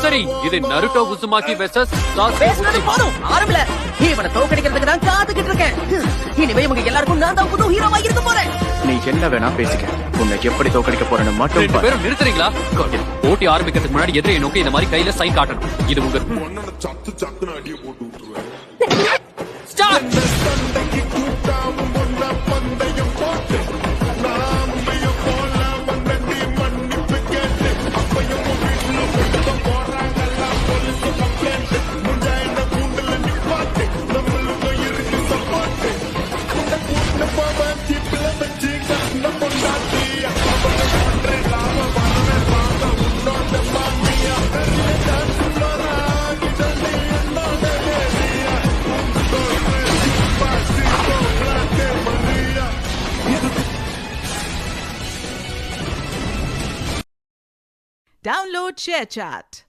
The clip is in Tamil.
சரி, இது நருட்டோ உசுமாக்கி வெர்சஸ் பேசுனது போதும், ஆரம்பில. இவனை தோக்கடிக்கிறதுக்கு தான் காத்துக்கிட்டு இருக்கேன். இனிமே இவங்க எல்லாருக்கும் நான் தான் புது ஹீரோவா இருக்க போறேன். நீ என்ன வேணா பேசிக்க, உன்னை எப்படி தோக்கடிக்க போறேன்னு மட்டும் ரெண்டு பேரும் நிறுத்துறீங்களா? போட்டி ஆரம்பிக்கிறதுக்கு முன்னாடி எதிரியை நோக்கி இந்த மாதிரி கையில சைன் காட்டணும். இது உங்க ஸ்டார்ட். Download ShareChat.